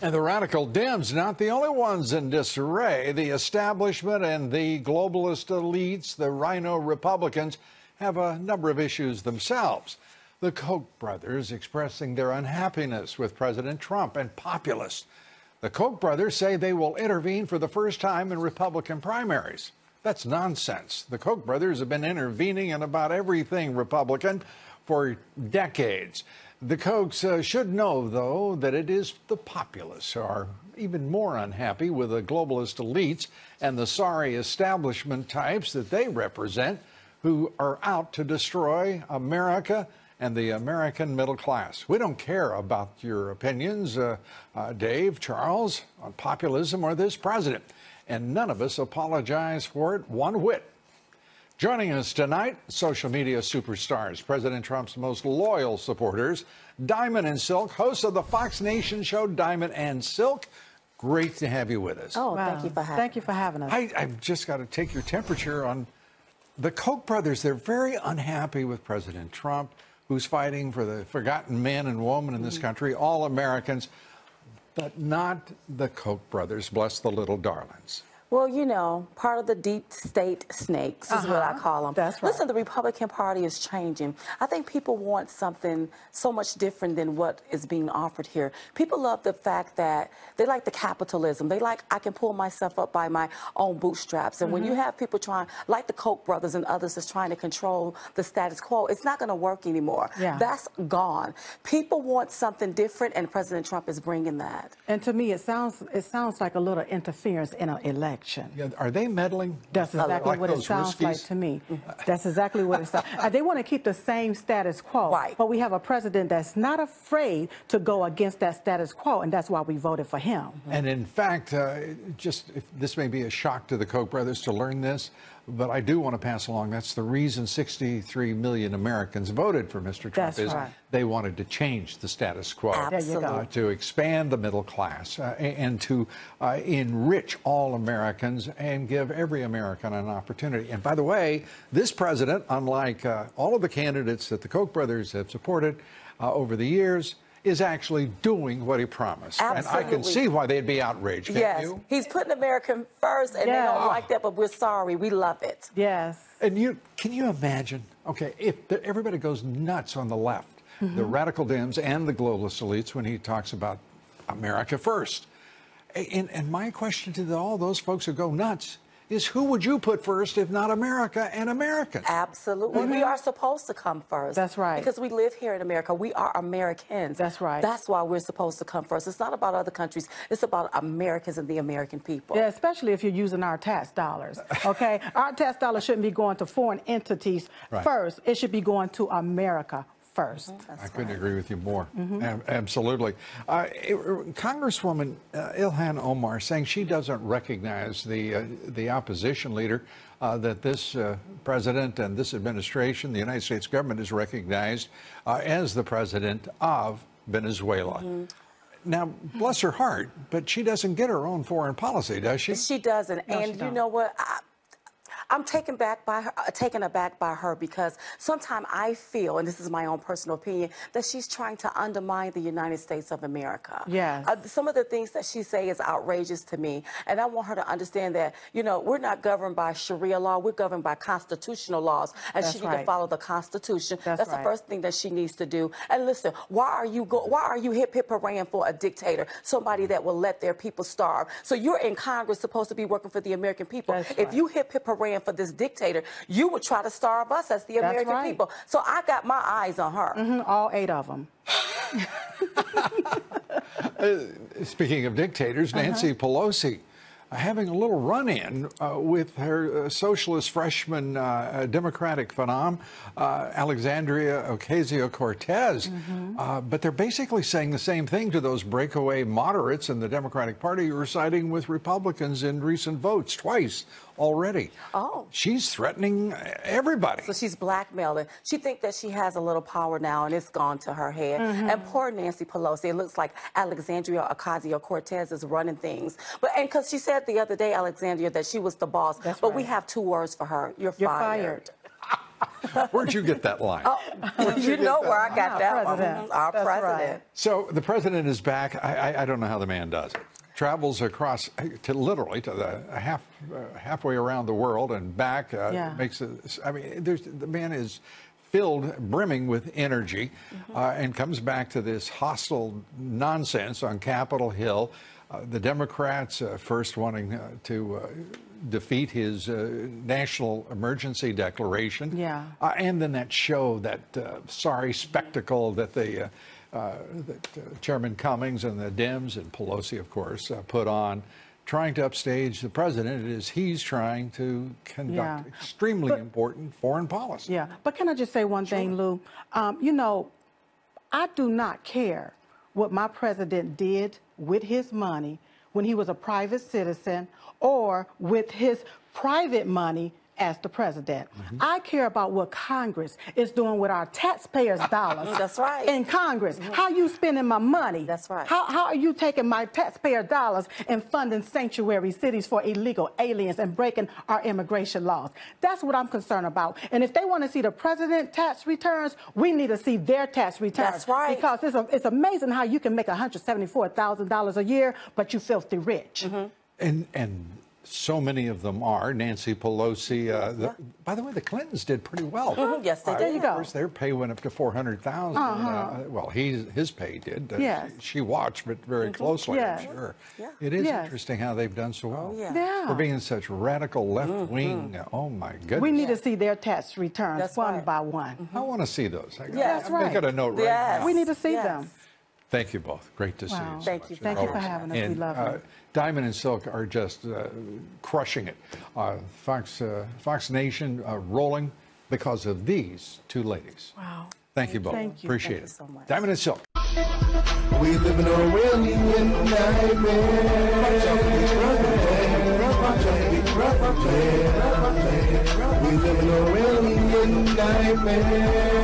And the radical Dems, not the only ones in disarray. The establishment and the globalist elites, the rhino Republicans, have a number of issues themselves. The Koch brothers expressing their unhappiness with President Trump and populists. The Koch brothers say they will intervene for the first time in Republican primaries. That's nonsense. The Koch brothers have been intervening in about everything Republican for decades. The Kochs should know, though, that it is the populists who are even more unhappy with the globalist elites and the sorry establishment types that they represent, who are out to destroy America and the American middle class. We don't care about your opinions, Dave, Charles, on populism or this president, and none of us apologize for it one whit. Joining us tonight, social media superstars, President Trump's most loyal supporters, Diamond and Silk, hosts of the Fox Nation show Diamond and Silk. Great to have you with us. Oh, wow. Thank you for having us. I've just got to take your temperature on the Koch brothers. They're very unhappy with President Trump, who's fighting for the forgotten men and women in this country, all Americans, but not the Koch brothers. Bless the little darlings. Well, you know, part of the deep state snakes is what I call them. That's right. Listen, the Republican Party is changing. I think people want something so much different than what is being offered here. People love the fact that they like the capitalism. They like, I can pull myself up by my own bootstraps. And when you have people trying, like the Koch brothers and others that's trying to control the status quo, it's not going to work anymore. Yeah. That's gone. People want something different, and President Trump is bringing that. And to me, it sounds like a little interference in an election. Yeah, are they meddling? That's exactly like what it sounds like to me. That's exactly what it sounds like. They want to keep the same status quo, right. But we have a president that's not afraid to go against that status quo, and that's why we voted for him. And in fact, this may be a shock to the Koch brothers to learn this, but I do want to pass along, that's the reason 63 million Americans voted for Mr. Trump. That's is right. They wanted to change the status quo. Absolutely. To expand the middle class and to enrich all Americans and give every American an opportunity. And by the way, this president, unlike all of the candidates that the Koch brothers have supported over the years, is actually doing what he promised. Absolutely. And I can see why they'd be outraged, can't you? He's putting America first, and they don't like that, but we're sorry. We love it. Yes. And can you imagine, okay, if everybody goes nuts on the left, the radical Dems and the globalist elites, when he talks about America first. And my question to all those folks who go nuts is, who would you put first if not America and Americans? Absolutely. We are supposed to come first. That's right. Because we live here in America. We are Americans. That's right. That's why we're supposed to come first. It's not about other countries. It's about Americans and the American people. Yeah, especially if you're using our tax dollars, okay? Our tax dollars shouldn't be going to foreign entities first. It should be going to America first. I couldn't agree with you more. Absolutely. Congresswoman Ilhan Omar saying she doesn't recognize the opposition leader that this president and this administration, the United States government, has recognized as the president of Venezuela. Now, bless her heart, but she doesn't get her own foreign policy, does she? She doesn't. No, and you know what? I'm taken aback by her because sometimes I feel, and this is my own personal opinion, that she's trying to undermine the United States of America. Yes. Some of the things that she says is outrageous to me, and I want her to understand that, you know, we're not governed by Sharia law, we're governed by constitutional laws, and she needs to follow the Constitution. That's the first thing that she needs to do. And listen, why are you hip hooray for a dictator, somebody that will let their people starve? So you're in Congress supposed to be working for the American people. If you hip hooray for this dictator, you would try to starve us as the American people. So I got my eyes on her. All 8 of them. Speaking of dictators, Nancy Pelosi having a little run-in with her socialist freshman Democratic phenom, Alexandria Ocasio-Cortez. But they're basically saying the same thing to those breakaway moderates in the Democratic Party who are siding with Republicans in recent votes twice already. Oh. She's threatening everybody. So she's blackmailing. She thinks that she has a little power now, and it's gone to her head. And poor Nancy Pelosi, it looks like Alexandria Ocasio-Cortez is running things. And because she said the other day, Alexandria, that she was the boss. But we have 2 words for her. You're fired. Where'd you get that line? Oh, you know where I got that one. Our president. Right. So the president is back. I don't know how the man does it. Travels across literally to the halfway around the world and back. Makes it. I mean, the man is filled, brimming with energy, and comes back to this hostile nonsense on Capitol Hill. The Democrats first wanting to defeat his national emergency declaration. And then that show, that sorry spectacle that Chairman Cummings and the Dems and Pelosi, of course, put on, trying to upstage the president as he's trying to conduct extremely important foreign policy. But can I just say one thing, Lou? You know, I do not care what my president did with his money when he was a private citizen or with his private money as the president. I care about what Congress is doing with our taxpayers' dollars. That's right. In Congress. How you spending my money? That's right. How are you taking my taxpayer dollars and funding sanctuary cities for illegal aliens and breaking our immigration laws? That's what I'm concerned about. And if they want to see the president tax returns, we need to see their tax returns. That's right. Because it's amazing how you can make $174,000 a year, but you filthy rich. And so many of them are. Nancy Pelosi. By the way, the Clintons did pretty well. Yes, they did. There you go. Of course, their pay went up to $400,000. Well, his pay did. She watched it very closely, I'm sure. It is interesting how they've done so well. For being such radical left wing. Oh my goodness. We need to see their tax returns one by one. I want to see those. That's right. I got a note right now. We need to see them. Thank you both. Great to see you. Thank you. Thank you for having us. We love you. Diamond and Silk are just crushing it. Fox Nation rolling because of these two ladies. Wow. Thank you both. Thank you. Appreciate Thank it. you so much. Diamond and Silk. We live in a really nightmare. We live in a really nightmare.